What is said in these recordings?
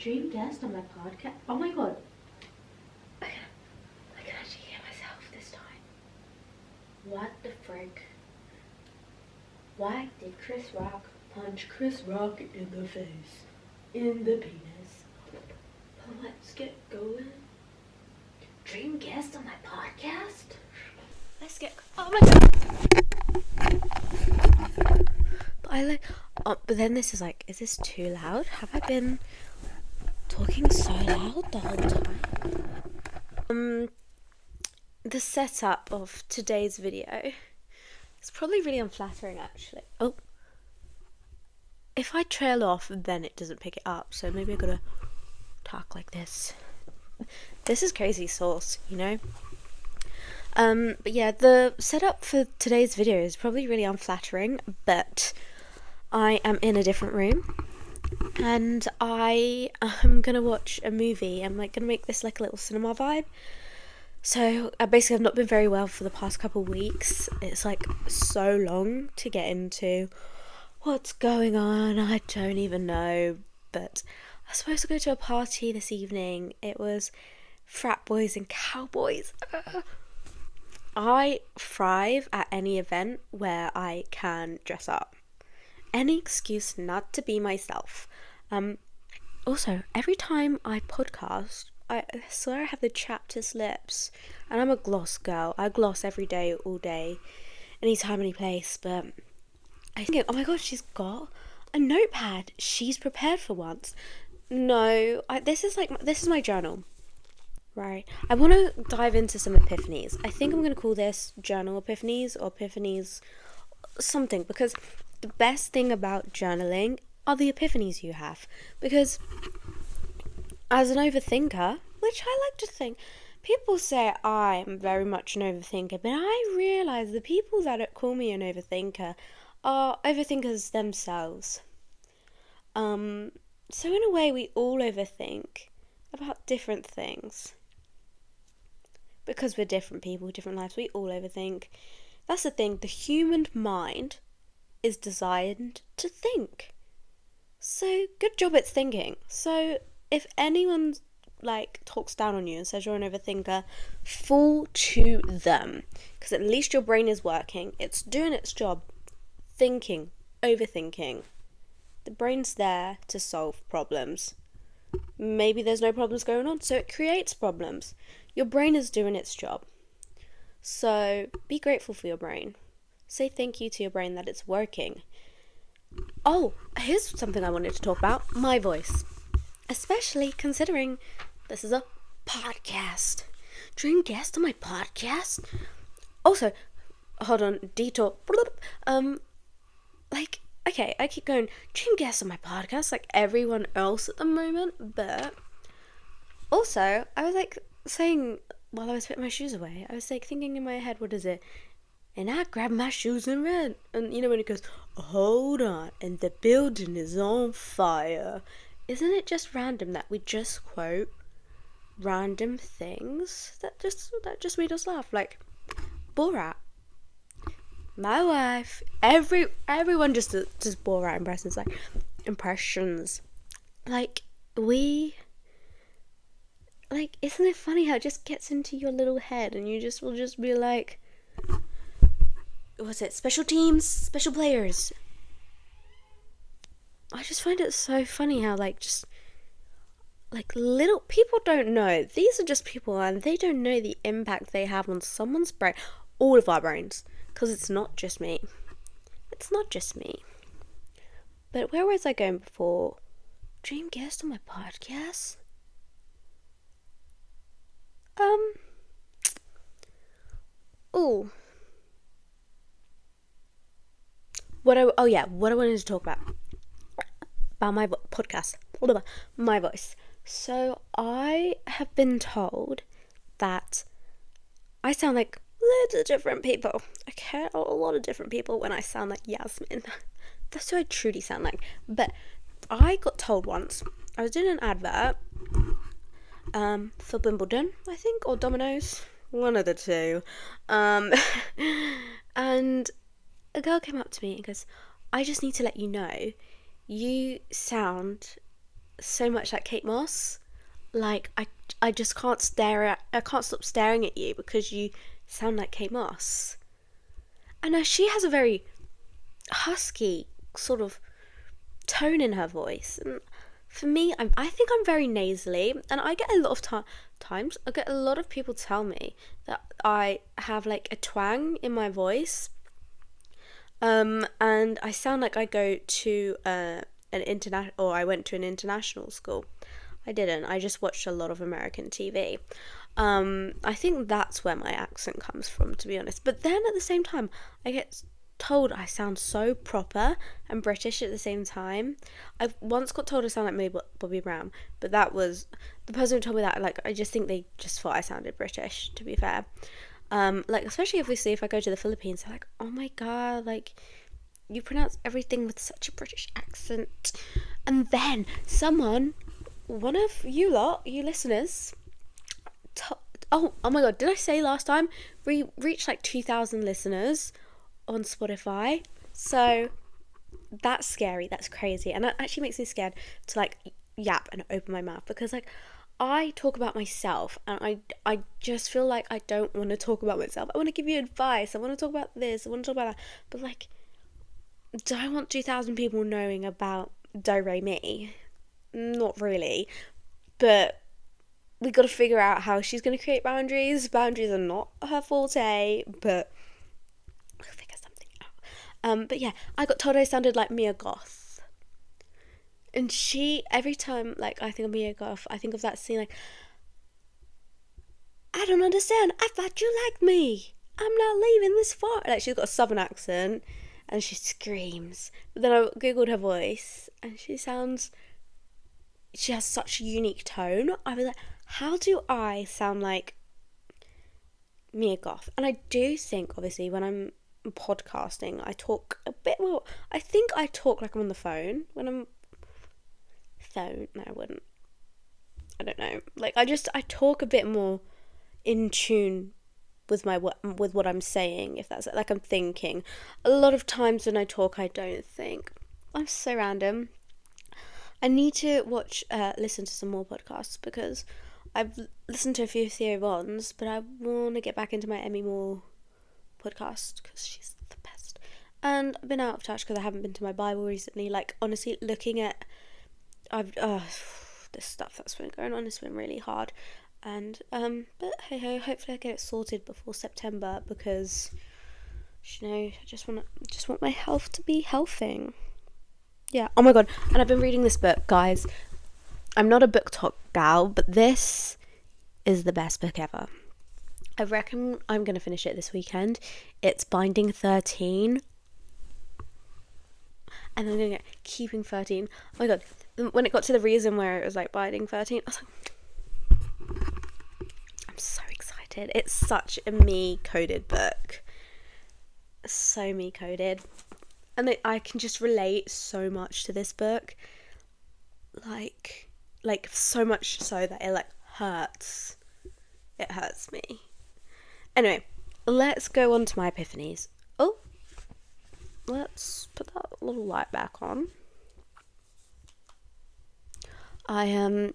Dream guest on my podcast. Oh my god. I can actually hear myself this time. What the frick? Why did Chris Rock punch Chris Rock in the face? In the penis. Let's get going. Dream guest on my podcast? Let's get. Oh my god. But then this is like, is this too loud? Have I been talking so loud the whole time? The setup of today's video is probably really unflattering, actually. Oh. If I trail off, then it doesn't pick it up, so maybe I gotta talk like this. This is crazy sauce, you know? But yeah, the setup for today's video is probably really unflattering, but I am in a different room and I am gonna watch a movie. I'm like gonna make this like a little cinema vibe. So I basically have not been very well for the past couple weeks. It's like so long to get into what's going on. I don't even know, but I was supposed to go to a party this evening. It was frat boys and cowboys. I thrive at any event where I can dress up. Any excuse not to be myself. Also, every time I podcast, I swear I have the chappedest lips. And I'm a gloss girl. I gloss every day, all day, anytime, any place. But I think, oh my god, she's got a notepad. She's prepared for once. No, this is my journal. Right. I want to dive into some epiphanies. I think I'm going to call this journal epiphanies or epiphanies something, because the best thing about journaling are the epiphanies you have. Because as an overthinker, which I like to think, people say I'm very much an overthinker, but I realise the people that call me an overthinker are overthinkers themselves. So in a way, we all overthink about different things. Because we're different people, different lives, we all overthink. That's the thing, the human mind is designed to think. So good job it's thinking. So if anyone talks down on you and says you're an overthinker, fall to them, because at least your brain is working. It's doing its job. Thinking, overthinking. The brain's there to solve problems. Maybe there's no problems going on, so it creates problems. Your brain is doing its job. So be grateful for your brain. Say thank you to your brain that it's working. Oh, here's something I wanted to talk about. My voice. Especially considering this is a podcast. Dream guest on my podcast? Also, hold on, detour. Okay, I keep going, dream guest on my podcast like everyone else at the moment, but also, I was saying while I was putting my shoes away, I was thinking in my head, what is it? And I grabbed my shoes and ran. And you know when it goes, hold on, and the building is on fire. Isn't it just random that we just quote random things that just made us laugh? Like Borat, my wife, everyone just Borat impressions. Isn't it funny how it just gets into your little head and you will just be like, what's it? Special teams, special players. I just find it so funny how little people don't know. These are just people and they don't know the impact they have on someone's brain. All of our brains. Because it's not just me. It's not just me. But where was I going before? Dream guest on my podcast? What I wanted to talk about my podcast, my voice. So I have been told that I sound like loads of different people. Okay, a lot of different people when I sound like Yasmin. That's who I truly sound like. But I got told once, I was doing an advert for Wimbledon, I think, or Domino's, one of the two. And a girl came up to me and goes, I just need to let you know, you sound so much like Kate Moss. Like I just I can't stop staring at you because you sound like Kate Moss. And she has a very husky sort of tone in her voice. And for me, I think I'm very nasally, and I get a lot of times I get a lot of people tell me that I have like a twang in my voice, and I sound like I go to I went to an international school. I didn't. I just watched a lot of American TV. I think that's where my accent comes from, to be honest. But then at the same time, I get told I sound so proper and British at the same time. I've once got told I sound like Bobby Brown, but that was the person who told me that. Like, I just think they just thought I sounded British, to be fair. Like, especially obviously if I go to the Philippines, they're like, oh my god, like, you pronounce everything with such a British accent. And then one of you listeners, oh my god, did I say last time we reached like 2,000 listeners on Spotify? So that's scary, that's crazy, and that actually makes me scared to like yap and open my mouth, because like I talk about myself and I just feel like I don't want to talk about myself. I want to give you advice, I want to talk about this, I want to talk about that, but like, do I want 2,000 people knowing about Do-Re Me? Not really. But we got to figure out how she's going to create boundaries. Boundaries are not her forte, but we'll figure something out. But yeah, I got told I sounded like Mia Goth. And every time like I think of Mia Goth, I think of that scene like, I don't understand, I thought you liked me, I'm not leaving this far. Like, she's got a southern accent and she screams. But then I googled her voice and she has such a unique tone. I was like, how do I sound like Mia Goth? And I do think, obviously, when I'm podcasting, I talk a bit more. I think I talk like I'm on the phone. When I'm no, I wouldn't. I don't know. Like, I talk a bit more in tune with what I'm saying, if that's like I'm thinking. A lot of times when I talk, I don't think. I'm so random. I need to listen to some more podcasts, because I've listened to a few Theo Vons, but I want to get back into my Emmy Moore podcast because she's the best. And I've been out of touch because I haven't been to my Bible recently. Like, honestly, looking at this stuff that's been going on has been really hard. And but hey ho, hopefully I get it sorted before September, because I just want my health to be healthing. Yeah, oh my god, and I've been reading this book, guys. I'm not a book talk gal, but this is the best book ever. I reckon I'm going to finish it this weekend. It's Binding 13. And then I'm going to get Keeping 13. Oh my god, when it got to the reason where it was like Binding 13, I was like, I'm so excited. It's such a me-coded book. So me-coded. And I can just relate so much to this book, like so much so that it like hurts. It hurts me. Anyway, let's go on to my epiphanies. Oh, let's put that little light back on. Oh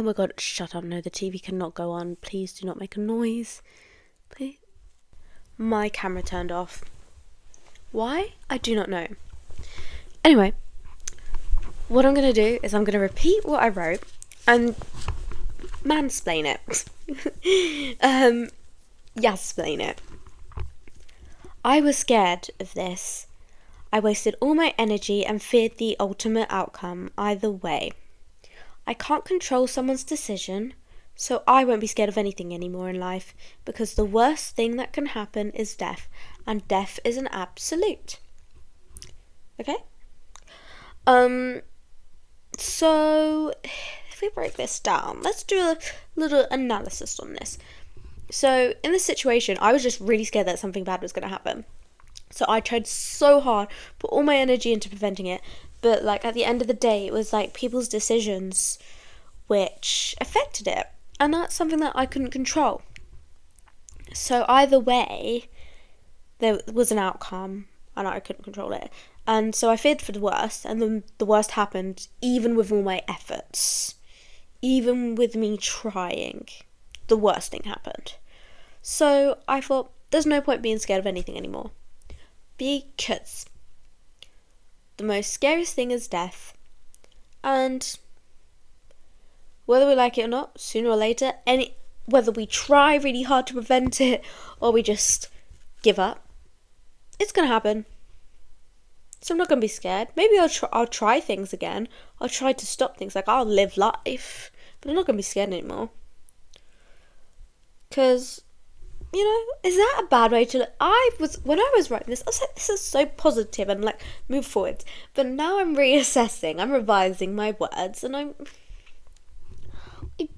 my god, shut up! No, the TV cannot go on. Please do not make a noise. Please. My camera turned off. Why? I do not know. Anyway, what I'm going to do is I'm going to repeat what I wrote and mansplain it. Yasplain it. I was scared of this. I wasted all my energy and feared the ultimate outcome either way. I can't control someone's decision, so I won't be scared of anything anymore in life, because the worst thing that can happen is death, and death is an absolute. Okay? So if we break this down, let's do a little analysis on this. So in this situation, I was just really scared that something bad was going to happen. So I tried so hard, put all my energy into preventing it, but like at the end of the day, it was like people's decisions which affected it. And that's something that I couldn't control. So either way, there was an outcome and I couldn't control it. And so I feared for the worst, and then the worst happened, even with all my efforts. Even with me trying, the worst thing happened. So I thought, there's no point being scared of anything anymore. Because the most scariest thing is death. And whether we like it or not, sooner or later, whether we try really hard to prevent it or we just give up, it's going to happen. So I'm not going to be scared. Maybe I'll try things again. I'll try to stop things. Like, I'll live life. But I'm not going to be scared anymore. Because, is that a bad way to look? When I was writing this, I was like, this is so positive and like, move forward. But now I'm reassessing. I'm revising my words. And I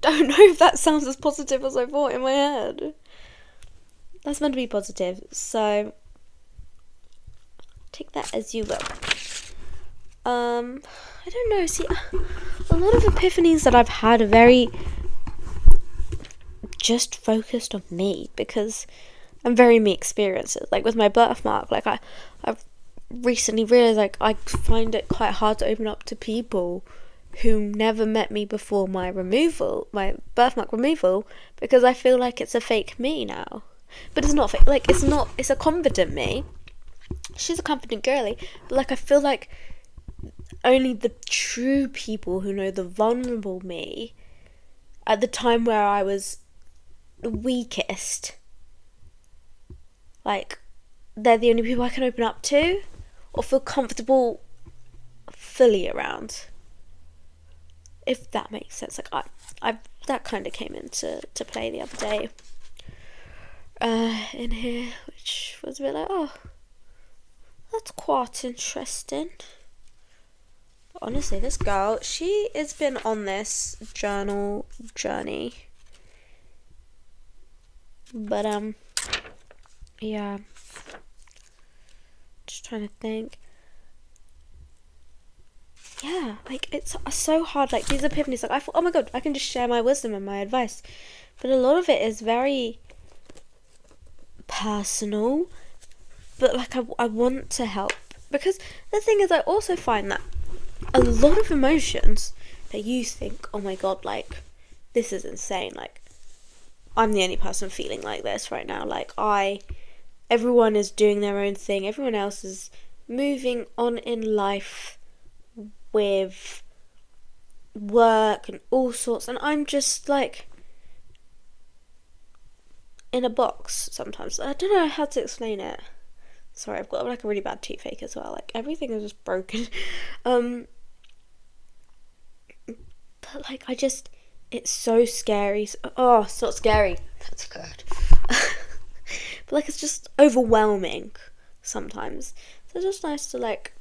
don't know if that sounds as positive as I thought in my head. That's meant to be positive. So take that as you will. I don't know. See, a lot of epiphanies that I've had are very just focused on me because I'm very me experiences. Like with my birthmark, like I've recently realised like I find it quite hard to open up to people who never met me before my birthmark removal, because I feel like it's a fake me now. But it's not fake. Like it's a confident me. She's a confident girly, but like I feel like only the true people who know the vulnerable me at the time where I was the weakest, like they're the only people I can open up to or feel comfortable fully around, if that makes sense. Like I that kind of came into play the other day in here, which was a bit like, oh, that's quite interesting. Honestly, this girl, she has been on this journal journey. But, yeah. Just trying to think. Yeah, like, it's so hard. Like, these epiphanies, like, I thought, oh my god, I can just share my wisdom and my advice. But a lot of it is very personal. But, like, I want to help. Because the thing is, I also find that a lot of emotions that you think, oh my god, like, this is insane, like, I'm the only person feeling like this right now, like, everyone is doing their own thing, everyone else is moving on in life with work and all sorts, and I'm just, like, in a box sometimes. I don't know how to explain it. Sorry, I've got, like, a really bad toothache as well, like, everything is just broken. But, like, it's so scary. Oh, it's not scary. That's good. But, like, it's just overwhelming sometimes. So it's just nice to, like,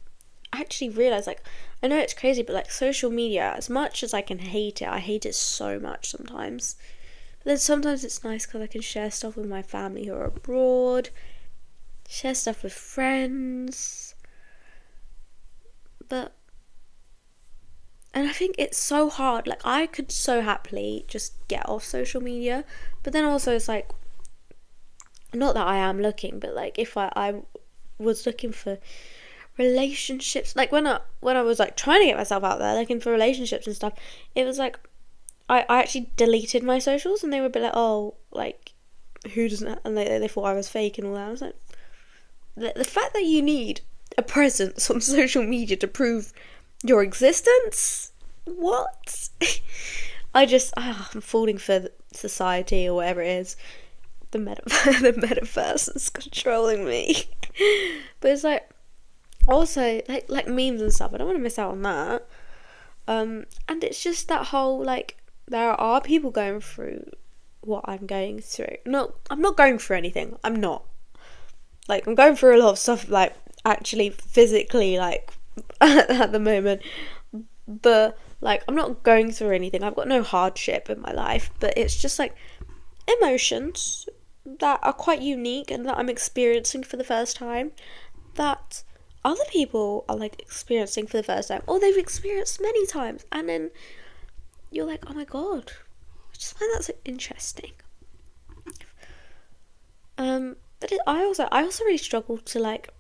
actually realise, like, I know it's crazy, but, like, social media, as much as I can hate it, I hate it so much sometimes. But then sometimes it's nice because I can share stuff with my family who are abroad, share stuff with friends. And I think it's so hard. Like, I could so happily just get off social media. But then also it's like, not that I am looking, but like if I was looking for relationships, like when I was like trying to get myself out there looking for relationships and stuff, it was like I actually deleted my socials and they would be like, oh, like, who doesn't, and they thought I was fake and all that. I was like, the fact that you need a presence on social media to prove your existence? What? I'm falling for society or whatever it is. The metaverse is controlling me. But it's like, also, like memes and stuff, I don't want to miss out on that. And it's just that whole, like, there are people going through what I'm going through. No, I'm not going through anything. I'm not. Like, I'm going through a lot of stuff, like, actually physically, like, at the moment, but like I'm not going through anything. I've got no hardship in my life, but it's just like emotions that are quite unique and that I'm experiencing for the first time, that other people are like experiencing for the first time, or they've experienced many times, and then you're like, oh my god, I just find that so interesting. But I also really struggle to like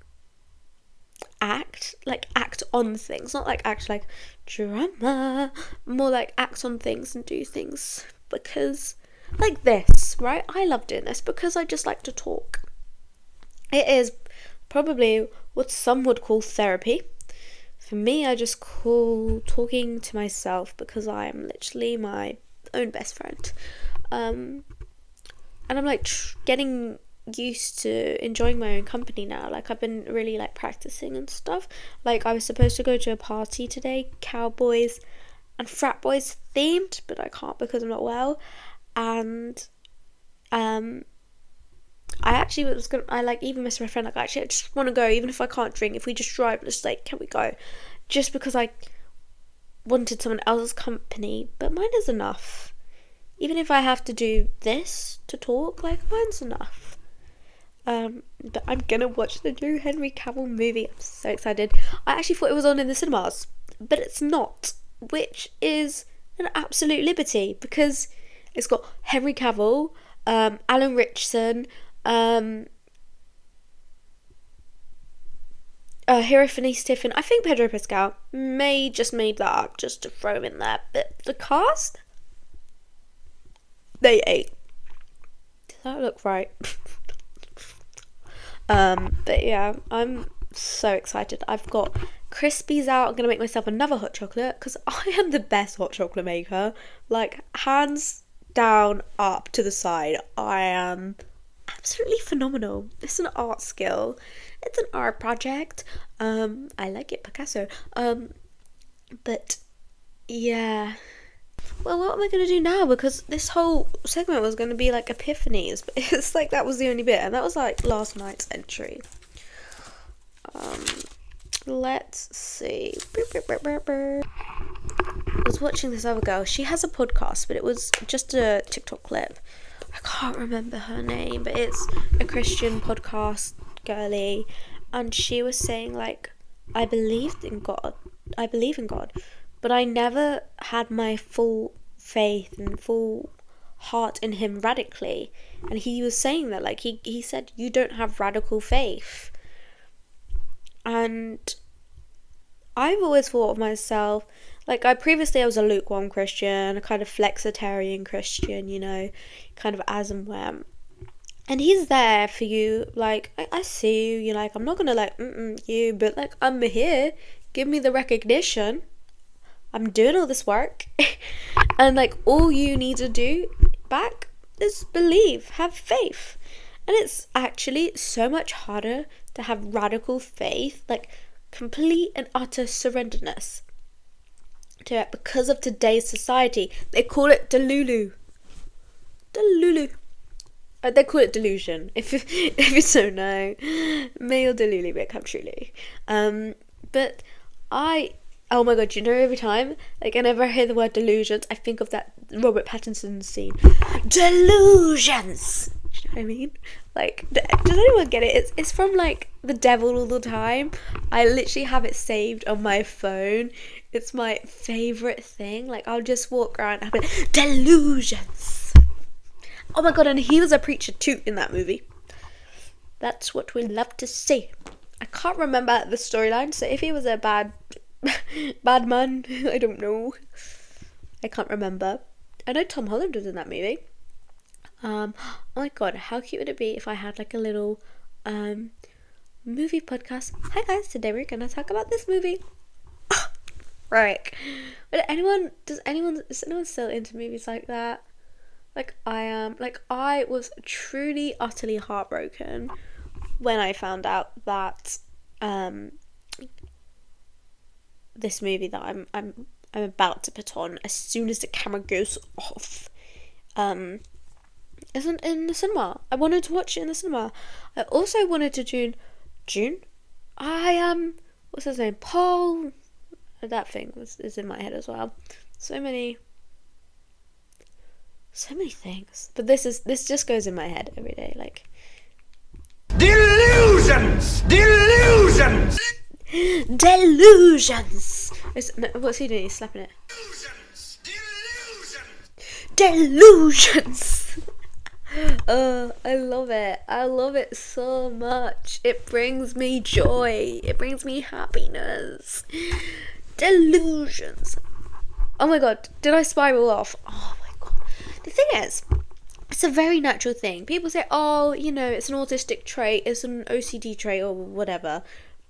act on things, not like act like drama, more like act on things and do things because like this, right? I love doing this because I just like to talk. It is probably what some would call therapy. For me, I just call talking to myself because I am literally my own best friend. And I'm like getting used to enjoying my own company now. Like I've been really like practicing and stuff. Like I was supposed to go to a party today, cowboys and frat boys themed, but I can't because I'm not well. And I actually was gonna, I like even messaged my friend like, actually I just want to go, even if I can't drink, if we just drive, just like, can we go? Just because I wanted someone else's company, but mine is enough. Even if I have to do this to talk, like mine's enough. But I'm gonna watch the new Henry Cavill movie. I'm so excited. I actually thought it was on in the cinemas, but it's not, which is an absolute liberty because it's got Henry Cavill, Alan Ritchson, Hierophany Tiffin. I think Pedro Pascal just made that up just to throw him in there. But the cast, they ate. Does that look right? But yeah, I'm so excited. I've got Crispies out. I'm gonna make myself another hot chocolate because I am the best hot chocolate maker. Like hands down, up to the side. I am absolutely phenomenal. It's an art skill. It's an art project. I like it, Picasso. But yeah. Well, what am I going to do now? Because this whole segment was going to be like epiphanies, but it's like that was the only bit, and that was like last night's entry. Let's see. I was watching this other girl. She has a podcast, but it was just a TikTok clip. I can't remember her name, but it's a Christian podcast girly, and she was saying like, I believe in God, but I never had my full faith and full heart in him radically. And he was saying that, like, he said, you don't have radical faith. And I've always thought of myself, like, I was a lukewarm Christian, a kind of flexitarian Christian, you know, kind of as and when. And he's there for you, like, I see you, you're like, I'm not gonna, like, you, but, like, I'm here, give me the recognition. I'm doing all this work. And, like, all you need to do back is believe, have faith. And it's actually so much harder to have radical faith, like, complete and utter surrenderness to it because of today's society. They call it Delulu. They call it delusion. If you don't know, male Delulu become truly. But oh my god, you know, every time, like, whenever I hear the word delusions, I think of that Robert Pattinson scene. Delusions! Do you know what I mean? Like, does anyone get it? It's from, like, The Devil All the Time. I literally have it saved on my phone. It's my favourite thing. Like, I'll just walk around and have it. Delusions! Oh my god, and he was a preacher too in that movie. That's what we love to see. I can't remember the storyline, so if he was a bad man, I don't know. I can't remember. I know Tom Holland was in that movie. Oh my god, how cute would it be if I had like a little movie podcast? Hi guys, today we're gonna talk about this movie. Right. But is anyone still into movies like that? Like I am. Like I was truly utterly heartbroken when I found out that this movie that I'm about to put on as soon as the camera goes off isn't in the cinema. I wanted to watch it in the cinema. I also wanted to June. What's his name? Paul. That thing is in my head as well. So many things. But this just goes in my head every day. Like Delusions. What's he doing? He's slapping it. Delusions. I love it. I love it so much. It brings me joy. It brings me happiness. Delusions. Oh my god, did I spiral off? Oh my god. The thing is, it's a very natural thing. People say, oh, it's an autistic trait, it's an OCD trait, or whatever.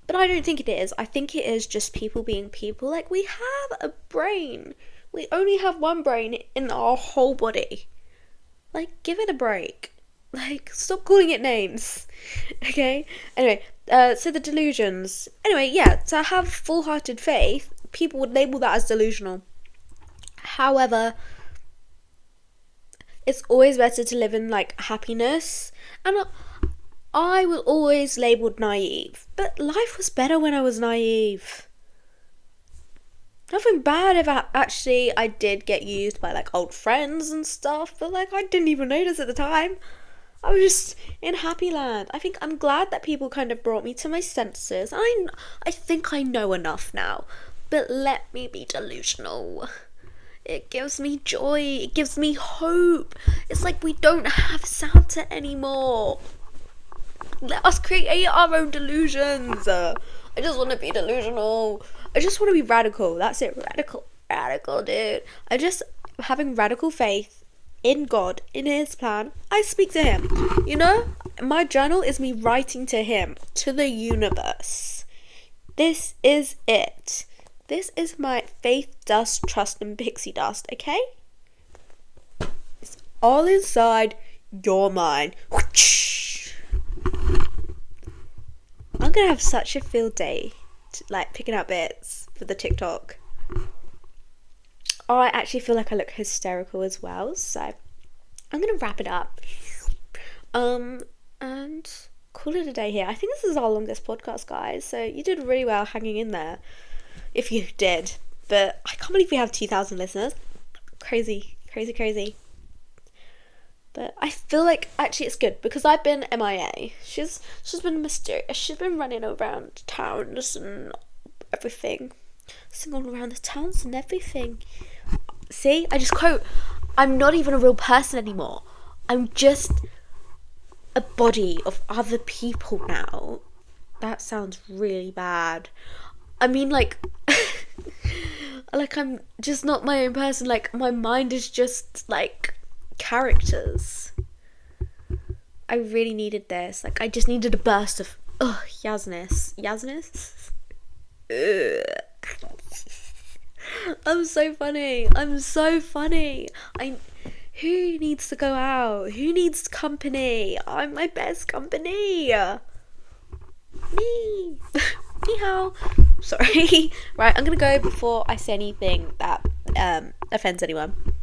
But I don't think it is. I think it is just people being people. Like, we have a brain. We only have one brain in our whole body. Like, give it a break. Like, stop calling it names. Okay? Anyway, so the delusions. Anyway, yeah, to have full-hearted faith, people would label that as delusional. However, it's always better to live in, like, happiness. And I was always labelled naive. But life was better when I was naive. Nothing bad if I did get used by, like, old friends and stuff. But, like, I didn't even notice at the time. I was just in happy land. I think I'm glad that people kind of brought me to my senses. I think I know enough now. But let me be delusional. It gives me joy. It gives me hope. It's like we don't have Santa anymore. Let us create our own delusions. I just want to be delusional. I just want to be radical. That's it. Radical, dude. Having radical faith in God, in His plan. I speak to Him. My journal is me writing to Him, to the universe. This is it. This is my faith, dust, trust, and pixie dust, okay? It's all inside your mind. I'm gonna have such a field day, picking out bits for the TikTok. Oh, I actually feel like I look hysterical as well, so I'm gonna wrap it up. And call it a day here. I think this is our longest podcast, guys, so you did really well hanging in there. If you did, but I can't believe we have 2,000 listeners. Crazy. But I feel like actually it's good because I've been MIA. She's been mysterious. She's been running around towns and everything, singing around the towns and everything. See, I just quote. I'm not even a real person anymore. I'm just a body of other people now. That sounds really bad. I mean, like I'm just not my own person. Like, my mind is just, like, characters. I really needed this. Like, I just needed a burst of, Yasness. I'm so funny. Who needs to go out? Who needs company? I'm my best company. Me. Ni hao. Sorry. Right, I'm gonna go before I say anything that offends anyone.